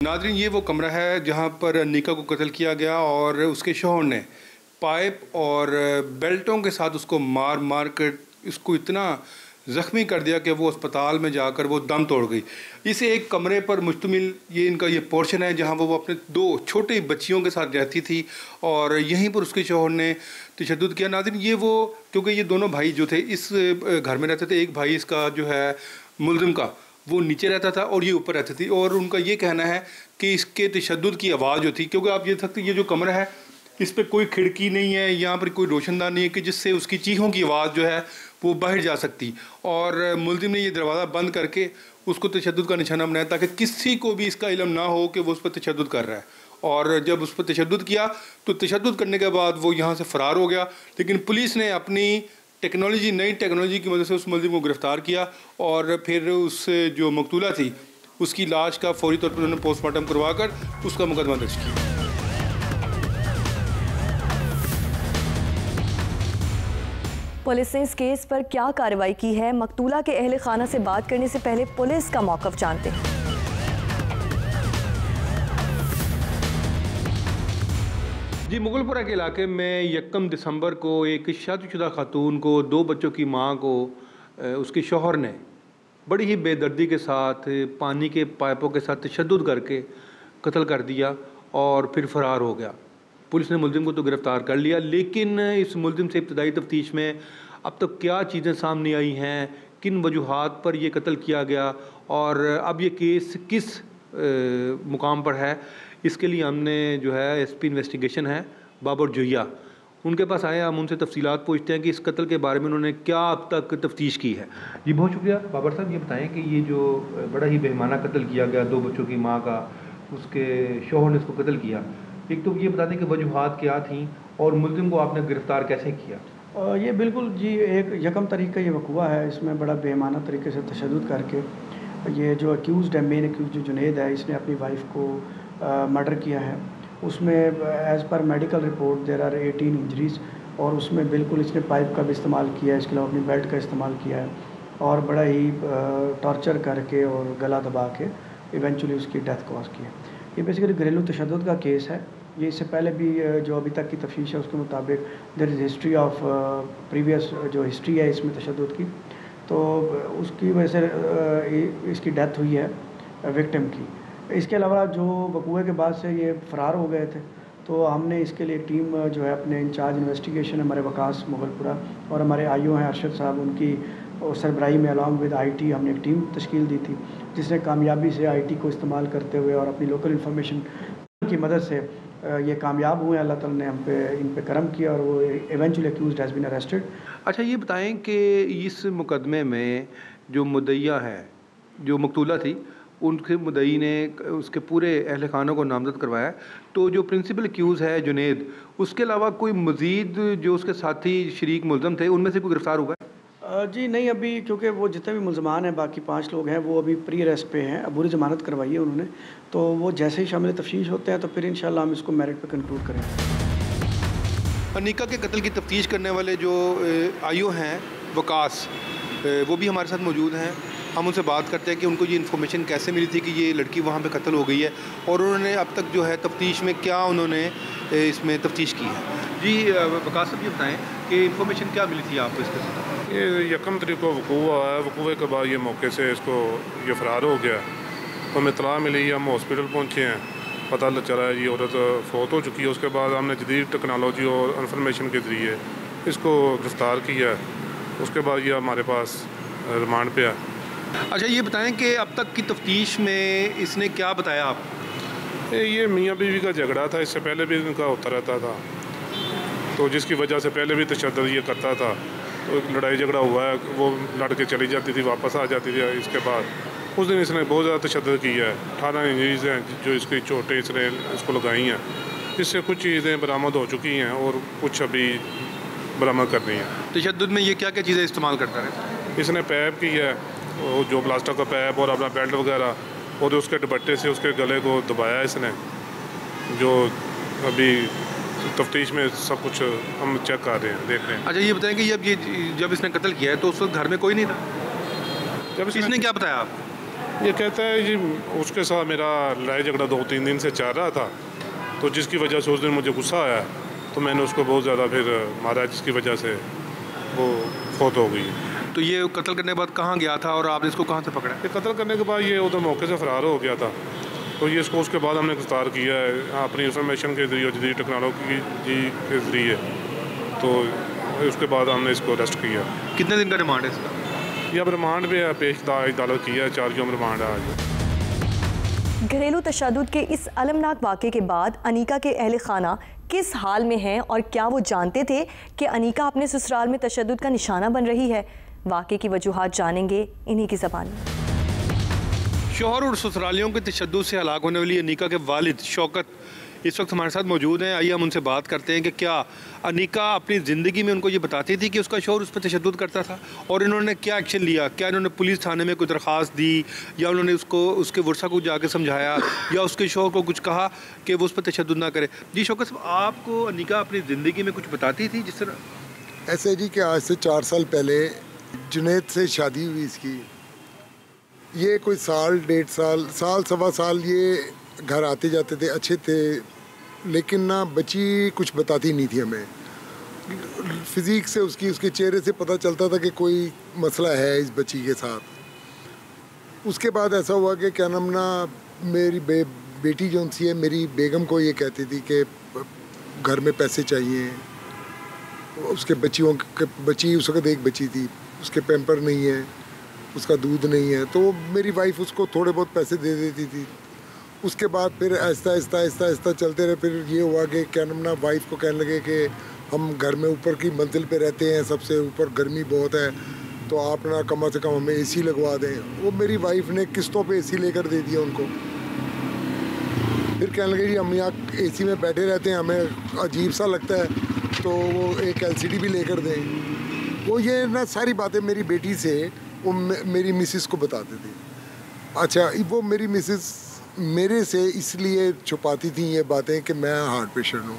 नाज़रीन, ये वो कमरा है जहाँ पर निका को कत्ल किया गया और उसके शौहर ने पाइप और बेल्टों के साथ उसको मार मार कर इसको इतना ज़ख्मी कर दिया कि वो अस्पताल में जाकर वो दम तोड़ गई। इस एक कमरे पर मुश्तमिल इनका ये पोर्शन है जहाँ वो अपने दो छोटी बच्चियों के साथ रहती थी और यहीं पर उसके शौहर ने तशद्दुद किया। नाज़रीन, ये वो क्योंकि ये दोनों भाई जो थे इस घर में रहते थे, एक भाई इसका जो है मुलज़िम का वो नीचे रहता था और ये ऊपर रहती थी और उनका ये कहना है कि इसके तशद्दुद की आवाज़ जो थी, क्योंकि आप ये सकते ये जो कमरा है इस पर कोई खिड़की नहीं है, यहाँ पर कोई रोशनदान नहीं है कि जिससे उसकी चीखों की आवाज़ जो है वो बाहर जा सकती। और मुलज़िम ने ये दरवाज़ा बंद करके उसको तशद्दुद का निशाना बनाया ताकि किसी को भी इसका इल्म ना हो कि वो उस पर तशद्दुद कर रहा है। और जब उस पर तशद्दुद किया तो तशद्दुद करने के बाद वो यहाँ से फ़रार हो गया, लेकिन पुलिस ने अपनी नई टेक्नोलॉजी की मदद से उस मुलज़िम को गिरफ़्तार किया और फिर उस जो मकतूला थी उसकी लाश का फौरी तौर पर उन्होंने पोस्टमार्टम करवा कर उसका मुकदमा दर्ज किया। पुलिस ने इस केस पर क्या कार्रवाई की है, मकतूला के अहले खाना से बात करने से पहले पुलिस का मौक़िफ़ जानते हैं। जी, मुगलपुरा के इलाके में 1 दिसंबर को एक शादीशुदा खातून को, 2 बच्चों की मां को उसके शौहर ने बड़ी ही बेदर्दी के साथ पानी के पाइपों के साथ तशद्दुद करके कत्ल कर दिया और फिर फ़रार हो गया। पुलिस ने मुलज़िम को तो गिरफ़्तार कर लिया, लेकिन इस मुलज़िम से इब्तदाई तफ्तीश में अब तक क्या चीज़ें सामने आई हैं, किन वजूहात पर यह कत्ल किया गया और अब ये केस किस मुकाम पर है, इसके लिए हमने जो है SP इन्वेस्टिगेशन है बाबर जोया, उनके पास आए। हम उनसे तफसीलात पूछते हैं कि इस कत्ल के बारे में उन्होंने क्या अब तक तफ्तीश की है। जी, बहुत शुक्रिया बाबर साहब। ये बताएं कि ये जो बड़ा ही बेईमाना कत्ल किया गया 2 बच्चों की माँ का, उसके शौहर ने इसको कत्ल किया, एक तो ये बता दें कि वजूहात क्या थी और मुलज़िम को आपने गिरफ़्तार कैसे किया? ये बिल्कुल जी एक यकम तरीक़े का ये वक़ूआ है। इसमें बड़ा बेईमाना तरीके से तशद्दुद करके ये जो अक्यूज़ड है, मेन अक्यूज़ जो जुनैद है, इसने अपनी वाइफ को मर्डर किया है। उसमें as per medical report there are 18 injuries और उसमें बिल्कुल इसने पाइप का भी इस्तेमाल किया है, इसके अलावा अपनी बेल्ट का इस्तेमाल किया है और बड़ा ही टॉर्चर करके और गला दबा के इवेंचुअली उसकी डेथ कॉज की है। ये बेसिकली घरेलू तशद्दुद का केस है। ये इससे पहले भी जो अभी तक की तफ्तीश है उसके मुताबिक there is history of previous जो हिस्ट्री है इसमें तशद्दुद की, तो उसकी वजह से इसकी डेथ हुई है विक्टिम की। इसके अलावा जो वक़ूए के बाद से ये फ़रार हो गए थे, तो हमने इसके लिए टीम जो है अपने इंचार्ज इन्वेस्टिगेशन हमारे वकास मुगलपुरा और हमारे IO हैं अरशद साहब, उनकी सरबराही में अलॉन्ग विद IT हमने एक टीम तश्कील दी थी जिसने कामयाबी से IT को इस्तेमाल करते हुए और अपनी लोकल इन्फॉर्मेशन की मदद से ये कामयाब हुए। अल्लाह ताला ने इन पे करम किया और वो eventually accused has been arrested. अच्छा, ये बताएं कि इस मुकदमे में जो मुद्दईया है, जो मकतूला थी, उनके मुद्दई ने उसके पूरे अहले खानों को नामज़द करवाया, तो जो प्रिंसिपल एक्यूज़ है जुनैद, उसके अलावा कोई मज़ीद जो उसके साथी शरीक मुलज़म थे उनमें से कोई गिरफ़्तार हुआ है? जी नहीं, अभी क्योंकि वो जितने भी मुल्ज़मान हैं, बाकी 5 लोग हैं, वो अभी प्री अरेस्ट पे हैं, अबूरी ज़मानत करवाई है उन्होंने, तो वो जैसे ही शामिल तफ्तीश होते हैं तो फिर इंशाल्लाह हम इसको मेरिट पे कंक्लूड करेंगे। निका के कत्ल की तफ्तीश करने वाले जो IO हैं वकास, वो भी हमारे साथ मौजूद हैं। हम उनसे बात करते हैं कि उनको ये इन्फॉर्मेशन कैसे मिली थी कि ये लड़की वहाँ पे कत्ल हो गई है और उन्होंने अब तक जो है तफ्तीश में क्या उन्होंने इसमें तफ्तीश की है। जी वकास साहब, ये बताएं कि इन्फॉर्मेशन क्या मिली थी आपको इसके साथ? ये 1 तारीख को वक़ूआ है, वक़ूए के बाद ये मौके से इसको ये फ़रार हो गया। तो हमें इत्तला मिली, हम हॉस्पिटल पहुँचे हैं, पता चला है ये औरत फ़ौत हो चुकी है। उसके बाद हमने जदीद टेक्नोलॉजी और इन्फॉर्मेशन के ज़रिए इसको गिरफ़्तार किया। उसके बाद ये हमारे पास रिमांड पे है। अच्छा, ये बताएं कि अब तक की तफ्तीश में इसने क्या बताया आपको? ये मियाँ बीवी का झगड़ा था, इससे पहले भी इनका होता रहता था, तो जिसकी वजह से पहले भी तशद्दुद ये करता था। तो लड़ाई झगड़ा हुआ है, वो लड़ के चली जाती थी, वापस आ जाती थी। इसके बाद उस दिन इसने बहुत ज़्यादा तशद्दुद किया है। 18 इंजरीज़ हैं जो इसकी चोटें इसने इसको लगाई हैं, जिससे कुछ चीज़ें बरामद हो चुकी हैं और कुछ अभी बरामद करनी है। तशद्दुद में ये क्या क्या चीज़ें इस्तेमाल करता है? इसने पैप की है, जो प्लास्टर का पैप और अपना बेल्ट वगैरह, और उसके दुपट्टे से उसके गले को दबाया इसने, जो अभी तफ्तीश में सब कुछ हम चेक कर रहे हैं, देख रहे हैं। अच्छा, ये बताएं कि जब इसने कत्ल किया है तो उस वक्त घर में कोई नहीं था? जब इसने क्या बताया आप? ये कहता है जी उसके साथ मेरा लड़ाई झगड़ा 2-3 दिन से चल रहा था, तो जिसकी वजह से उस दिन मुझे गुस्सा आया तो मैंने उसको बहुत ज़्यादा फिर मारा, जिसकी वजह से वो फौत हो गई। तो ये कत्ल करने के बाद कहाँ गया था और आपने इसको कहाँ से पकड़ा? ये कत्ल करने के बाद ये उधर मौके से फ़रार हो गया था, तो ये इसको उसके बाद हमने गिरफ्तार किया है अपनी इंफॉर्मेशन के ज़रिए, जदीद टेक्नोलॉजी के ज़रिए, तो उसके बाद हमने इसको अरेस्ट किया। कितने दिन का रिमांड है इसका? ये अब रिमांड पे पेश अदालत किया है, 4 यौम रिमांड है आज। घरेलू तशद्दुद के इस अलमनाक वाक़े के बाद अनीका के अहले खाना किस हाल में हैं और क्या वो जानते थे कि अनीका अपने ससुराल में तशद्दुद का निशाना बन रही है? वाक़े की वजूहात जानेंगे इन्हीं की ज़बान में। शौहर और ससुरालियों के तशद्दुद से हलाक होने वाली अनीका के वालिद शौकत इस वक्त हमारे साथ मौजूद हैं। आइए हम उनसे बात करते हैं कि क्या अनीका अपनी ज़िंदगी में उनको ये बताती थी कि उसका शौहर उस पर तशद्दुद करता था, और इन्होंने क्या एक्शन लिया? क्या इन्होंने पुलिस थाने में कोई दरख्वास्त दी, या उन्होंने उसको उसके वर्षा को जाके समझाया, या उसके शौहर को कुछ कहा कि वो उस पर तशद्दुद ना करे? जी शौकत साहब, आपको अनीका अपनी ज़िंदगी में कुछ बताती थी जिस तरह? ऐसे जी कि आज से 4 साल पहले जुनैद से शादी हुई इसकी। ये कोई साल 1.5 साल सवा साल ये घर आते जाते थे, अच्छे थे, लेकिन ना बच्ची कुछ बताती नहीं थी हमें। फिज़िक से उसके चेहरे से पता चलता था कि कोई मसला है इस बच्ची के साथ। उसके बाद ऐसा हुआ कि क्या नाम ना मेरी बेटी जो सी है मेरी बेगम को ये कहती थी कि घर में पैसे चाहिए। उसके बच्ची उस वक्त एक बच्ची थी, उसके पैम्पर नहीं है, उसका दूध नहीं है, तो मेरी वाइफ उसको थोड़े बहुत पैसे दे देती थी। उसके बाद फिर ऐसा चलते रहे। फिर ये हुआ कि क्या नाम ना वाइफ को कहने लगे कि हम घर में ऊपर की मंजिल पे रहते हैं, सबसे ऊपर गर्मी बहुत है, तो आप ना कम से कम हमें एसी लगवा दें। वो मेरी वाइफ ने किस्तों पे एसी लेकर दे दिया उनको। फिर कहने लगे जी हम यहाँ एसी में बैठे रहते हैं, हमें अजीब सा लगता है, तो वो एक LCD भी लेकर दें। वो ये ना सारी बातें मेरी बेटी से वो मेरी मिसिस को बताते थे। अच्छा, वो मेरी मिसिस मेरे से इसलिए छुपाती थी ये बातें कि मैं हार्ट पेशेंट हूँ,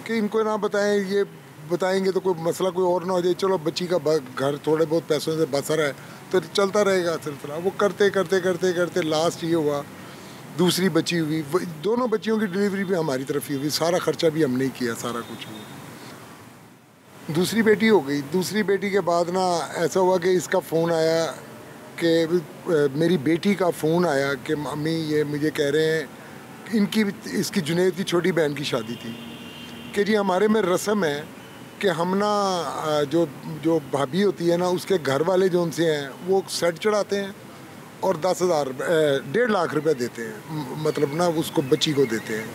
कि इनको ना बताएं, ये बताएंगे तो कोई मसला कोई और ना हो जाए। चलो बच्ची का घर थोड़े बहुत पैसों से बसा रहा है तो चलता रहेगा सिलसिला। वो करते लास्ट ये हुआ दूसरी बच्ची हुई। दोनों बच्चियों की डिलीवरी भी हमारी तरफ ही हुई, सारा खर्चा भी हमने ही किया, सारा कुछ हुआ। दूसरी बेटी हो गई। दूसरी बेटी के बाद ना ऐसा हुआ कि इसका फ़ोन आया कि मेरी बेटी का फ़ोन आया कि मम्मी ये मुझे कह रहे हैं इसकी जुनैद की छोटी बहन की शादी थी, कि जी हमारे में रस्म है कि हम ना जो भाभी होती है ना उसके घर वाले जो उनसे हैं वो सेट चढ़ाते हैं और 1.5 लाख रुपए देते हैं, मतलब ना उसको बच्ची को देते हैं।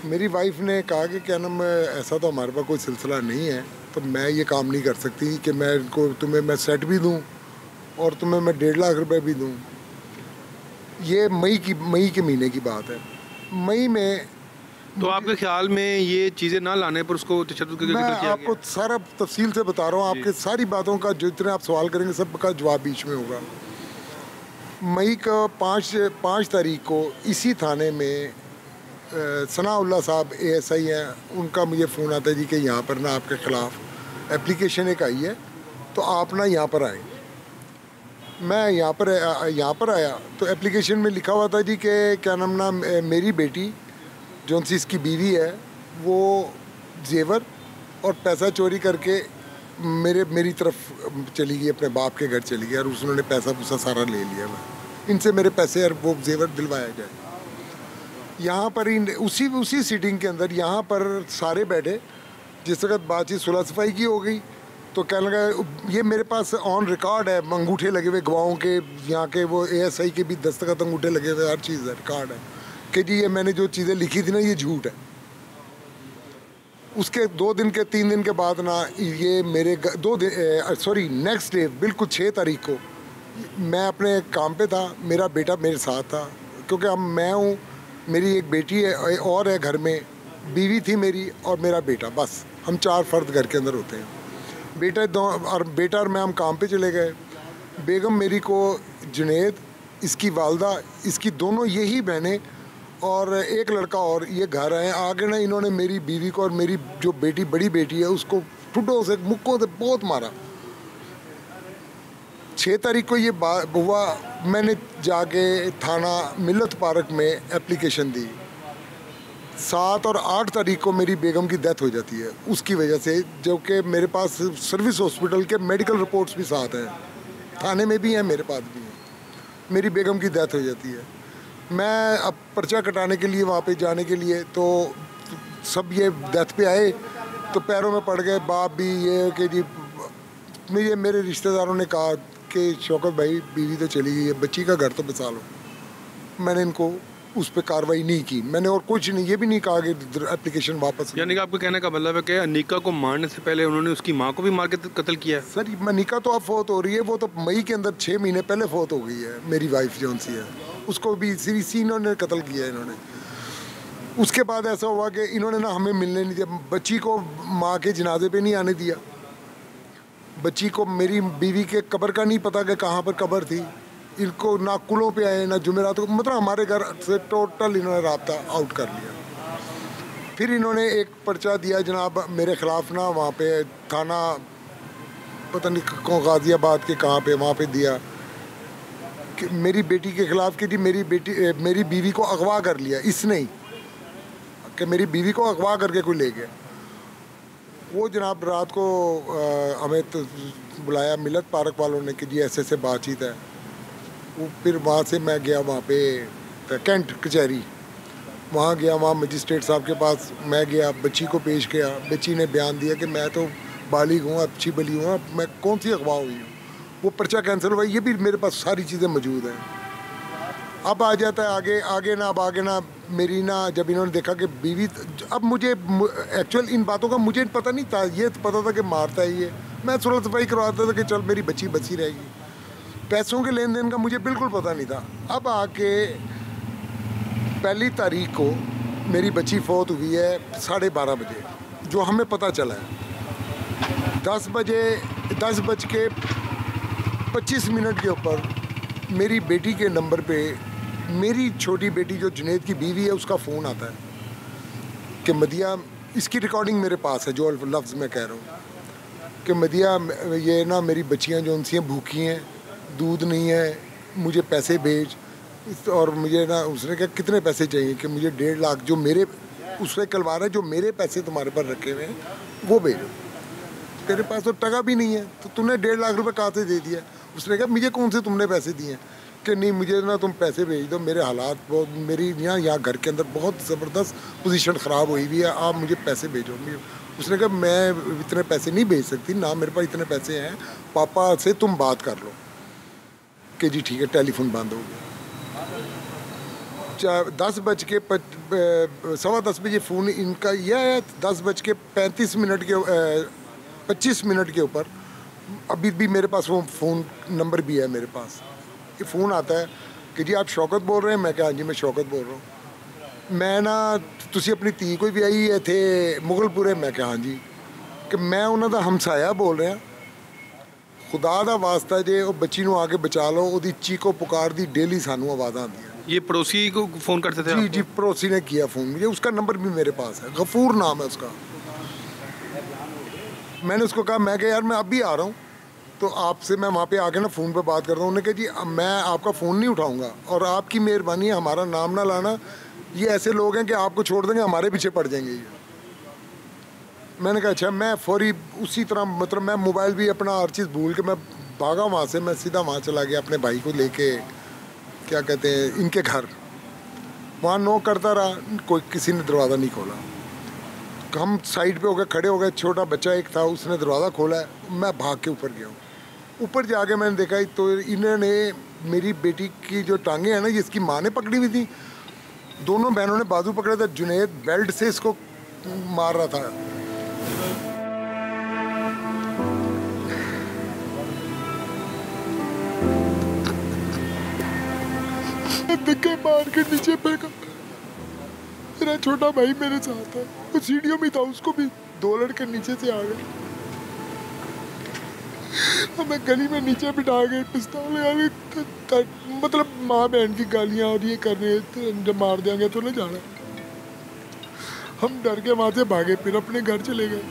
मेरी वाइफ ने कहा कि क्या नाम ऐसा तो हमारे पास कोई सिलसिला नहीं है, तो मैं ये काम नहीं कर सकती कि मैं इनको तुम्हें मैं सेट भी दूं और तुम्हें मैं 1.5 लाख रुपए भी दूं। ये मई के महीने की बात है। मई में तो आपके ख्याल में ये चीज़ें ना लाने पर उसको तशद्दुद का मैं आपको सारा तफसील से बता रहा हूँ। आपके सारी बातों का जितने आप सवाल करेंगे सब का जवाब बीच में होगा। मई का 5 तारीख को इसी थाने में सनाउल्लाह साहब ASI हैं, उनका मुझे फ़ोन आता है जी कि यहाँ पर ना आपके ख़िलाफ़ एप्लीकेशन एक आई है, तो आप ना यहाँ पर आएँ। मैं यहाँ पर आया तो एप्लीकेशन में लिखा हुआ था जी कि क्या नाम ना मेरी बेटी जो सी इसकी बीवी है वो जेवर और पैसा चोरी करके मेरी तरफ चली गई, अपने बाप के घर चली गई, और उन्होंने पैसा सारा ले लिया। मैं इनसे मेरे पैसे और वो जेवर दिलवाया जाए। यहाँ पर उसी सीटिंग के अंदर यहाँ पर सारे बैठे, जिस वक्त बातचीत सुलह सफाई की हो गई तो कहने लगा, ये मेरे पास ऑन रिकॉर्ड है, अंगूठे लगे हुए गवाहों के, यहाँ के वो ASI के भी दस्तखत अंगूठे लगे हुए, हर चीज़ है, रिकॉर्ड है कि जी ये मैंने जो चीज़ें लिखी थी ना ये झूठ है। उसके 2 दिन के 3 दिन के बाद ना ये मेरे नेक्स्ट डे बिल्कुल 6 तारीख को मैं अपने काम पे था, मेरा बेटा मेरे साथ था, क्योंकि अब मैं हूँ, मेरी एक बेटी है और है घर में, बीवी थी मेरी और मेरा बेटा, बस हम 4 फर्द घर के अंदर होते हैं। बेटा और मैं हम काम पे चले गए। बेगम मेरी को जुनैद, इसकी वालदा, इसकी दोनों यही बहनें और एक लड़का और ये घर आए। आगे ना इन्होंने मेरी बीवी को और मेरी जो बड़ी बेटी है उसको ठुड्डों से मुक्कों से बहुत मारा। 6 तारीख को ये बात हुआ, मैंने जाके थाना मिल्लत पार्क में एप्लीकेशन दी। 7 और 8 तारीख को मेरी बेगम की डेथ हो जाती है उसकी वजह से, जो कि मेरे पास सर्विस हॉस्पिटल के मेडिकल रिपोर्ट्स भी साथ हैं, थाने में भी हैं, मेरे पास भी हैं। मेरी बेगम की डेथ हो जाती है। मैं अब पर्चा कटाने के लिए वहाँ पे जाने के लिए तो सब ये डेथ पे आए तो पैरों में पड़ गए, बाप भी ये कि जी मेरे रिश्तेदारों ने कहा कि शौकत भाई बीवी तो चली गई है, बच्ची का घर तो बचा लो। मैंने इनको उस पर कार्रवाई नहीं की, मैंने और कुछ नहीं, ये भी नहीं कहा कि एप्लीकेशन वापस। यानी कि आपको कहने का मतलब है कि अनीका को मारने से पहले उन्होंने उसकी माँ को भी मार के कत्ल किया है? सर अनीका तो अब फोत हो रही है, वो तो मई के अंदर 6 महीने पहले फोत हो गई है। मेरी वाइफ जो सी है उसको भी इसी इन्होंने कत्ल किया है इन्होंने। उसके बाद ऐसा हुआ कि इन्होंने ना हमें मिलने नहीं दिया, बच्ची को माँ के जनाजे पे नहीं आने दिया, बच्ची को मेरी बीवी के कब्र का नहीं पता कि कहाँ पर कब्र थी, इनको ना कुलों पे आए ना जुमेरात को, मतलब हमारे घर से टोटल इन्होंने राब्ता आउट कर लिया। फिर इन्होंने एक पर्चा दिया जनाब मेरे ख़िलाफ़ ना, वहाँ पे थाना पता नहीं कौन गाज़ियाबाद के कहाँ पे, वहाँ पे दिया कि मेरी बेटी के ख़िलाफ़ कि जी मेरी बीवी को अगवा कर लिया इसने ही, कि मेरी बीवी को अगवा करके कोई ले गया। वो जनाब रात को हमें तो बुलाया मिलत पार्क वालों ने कि जी ऐसे ऐसे बातचीत है। वो फिर वहाँ से मैं गया वहाँ पे कैंट कचहरी, वहाँ गया, वहाँ मजिस्ट्रेट साहब के पास मैं गया, बच्ची को पेश किया। बच्ची ने बयान दिया कि मैं तो बालिग हूँ, अच्छी बली हूँ, मैं कौन सी अगवा हुई हूँ। वो पर्चा कैंसिल हुआ, ये भी मेरे पास सारी चीज़ें मौजूद हैं। अब आ जाता है आगे ना मेरी ना, जब इन्होंने देखा कि बीवी, अब मुझे एक्चुअल इन बातों का मुझे पता नहीं था, ये पता था कि मारता है ये, मैं सुलह सफाई करवाता था कि चल मेरी बच्ची बची रहेगी, पैसों के लेन देन का मुझे बिल्कुल पता नहीं था। अब आके 1 तारीख को मेरी बच्ची फौत हुई है 12:30 बजे, जो हमें पता चला है। 10:25 के ऊपर मेरी बेटी के नंबर पे मेरी छोटी बेटी जो जुनेद की बीवी है उसका फ़ोन आता है कि मदिया, इसकी रिकॉर्डिंग मेरे पास है जो लफ्ज़ मैं कह रहा हूँ कि मदिया ये ना मेरी बच्चियाँ जो उनसी भूखी हैं, दूध नहीं है, मुझे पैसे भेज। और मुझे ना उसने कहा कितने पैसे चाहिए, कि मुझे 1.5 लाख जो मेरे उससे कलवा रहा है, जो मेरे पैसे तुम्हारे पास रखे हुए हैं वो भेजो। तेरे पास तो टका भी नहीं है तो तूने 1.5 लाख रुपए कहाँ से दे दिया। उसने कहा मुझे कौन से तुमने पैसे दिए हैं, कि नहीं मुझे ना तुम पैसे भेज दो, मेरे हालात बहुत, मेरी यहाँ घर के अंदर बहुत ज़बरदस्त पोजीशन ख़राब हुई हुई है, आप मुझे पैसे भेजो। उसने कहा मैं इतने पैसे नहीं भेज सकती ना, मेरे पास इतने पैसे हैं, पापा से तुम बात कर लो। कि जी ठीक है, टेलीफोन बंद हो गया। 10:10 बजे फ़ोन इनका यह है, 10:35 के 25 मिनट के ऊपर अभी भी मेरे पास वो फ़ोन नंबर भी है मेरे पास। ये फ़ोन आता है कि जी आप शौकत बोल रहे हैं, मैं कहा हाँ जी मैं शौकत बोल रहा हूँ। मैं ना तुसी अपनी धी कोई भी आई है थे मुगलपुरे, मैं कहा हाँ जी, कि मैं उन्हों का हमसाया बोल रहा, खुदा का वास्ता जे वो बच्ची को आके बचा लो, वो चीको पुकार दी डेली सानू आवाज़ आती है। ये पड़ोसी को फ़ोन करते थे? जी पड़ोसी ने किया फ़ोन मुझे, उसका नंबर भी मेरे पास है, गफूर नाम है उसका। मैंने उसको कहा, मैं यार मैं अभी आ रहा हूँ तो आपसे मैं वहाँ पे आके ना फ़ोन पे बात करता हूँ। उन्होंने कहा जी मैं आपका फ़ोन नहीं उठाऊँगा और आपकी मेहरबानी है, हमारा नाम ना लाना, ये ऐसे लोग हैं कि आपको छोड़ देंगे, हमारे पीछे पड़ जाएंगे ये। मैंने कहा अच्छा। मैं फौरी उसी तरह मतलब मैं मोबाइल भी अपना हर चीज़ भूल के मैं भागा वहाँ से, मैं सीधा वहाँ चला गया अपने भाई को लेके, क्या कहते हैं इनके घर। वहाँ नॉक करता रहा, कोई किसी ने दरवाज़ा नहीं खोला। हम साइड पे हो गए, खड़े हो गए, छोटा बच्चा एक था उसने दरवाज़ा खोला है, मैं भाग के ऊपर गया हूँ। ऊपर जाके मैंने देखा तो इन्होंने मेरी बेटी की जो टांगे हैं ना, ये इसकी माँ ने पकड़ी हुई थी, दोनों बहनों ने बाजू पकड़ा था, जुनेद बेल्ट से इसको मार रहा था। धक्के मार के नीचे फेंका। मेरा छोटा भाई मेरे साथ है, वो सीढ़ियों में था, उसको भी 2 लड़के नीचे से आ गए, हमें गली में नीचे बिठा गए, पिस्तौल लगा के, मतलब माँ बहन की गालियाँ और ये कर रहे थे, जब मार देंगे तो नहीं जाना। हम डर के वहाँ से भागे, फिर अपने घर चले गए।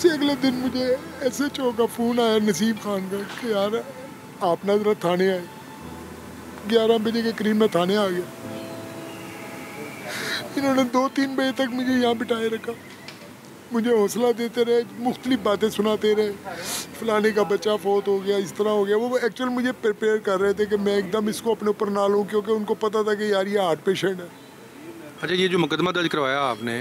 उससे अगले दिन मुझे SHO का फ़ोन आया नसीब खान का कि यार आप ना ज़रा थाने आए। 11 बजे के करीब मैं थाने आ गया। इन्होंने 2-3 बजे तक मुझे यहाँ बिठाए रखा, मुझे हौसला देते रहे, मुख्तलिफ बातें सुनाते रहे, फलाने का बच्चा फौत हो गया, इस तरह हो गया। वो एक्चुअल मुझे प्रिपेयर कर रहे थे कि मैं एकदम इसको अपने ऊपर ना लूँ, क्योंकि उनको पता था कि यार ये हार्ट पेशेंट है। अच्छा, ये जो मुकदमा दर्ज करवाया आपने,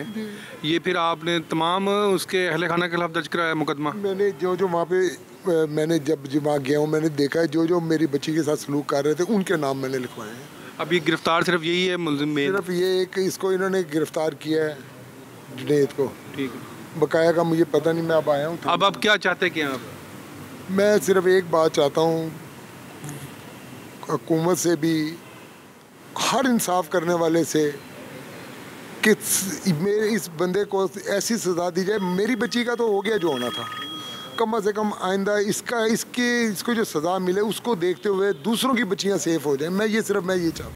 ये फिर आपने तमाम उसके अहले खाना के खिलाफ दर्ज कराया मुकदमा? मैंने जो वहाँ पे मैंने जब वहाँ गया हूँ, मैंने देखा है जो मेरी बच्ची के साथ सलूक कर रहे थे उनके नाम मैंने लिखवाए हैं। अब ये गिरफ्तार सिर्फ यही है मुलजिम में? सिर्फ ये एक इसको इन्होंने गिरफ्तार किया है, जुनैद को। ठीक है। बकाया का मुझे पता नहीं, मैं अब आया हूँ। अब आप क्या चाहते हैं आप? मैं सिर्फ एक बात चाहता हूँ, हुकूमत से भी, हर इंसाफ करने वाले से, कि मेरे इस बंदे को ऐसी सज़ा दी जाए। मेरी बच्ची का तो हो गया जो होना था, कम से कम आइंदा इसको जो सज़ा मिले उसको देखते हुए दूसरों की बच्चियाँ सेफ हो जाएं। मैं ये चाहता हूँ।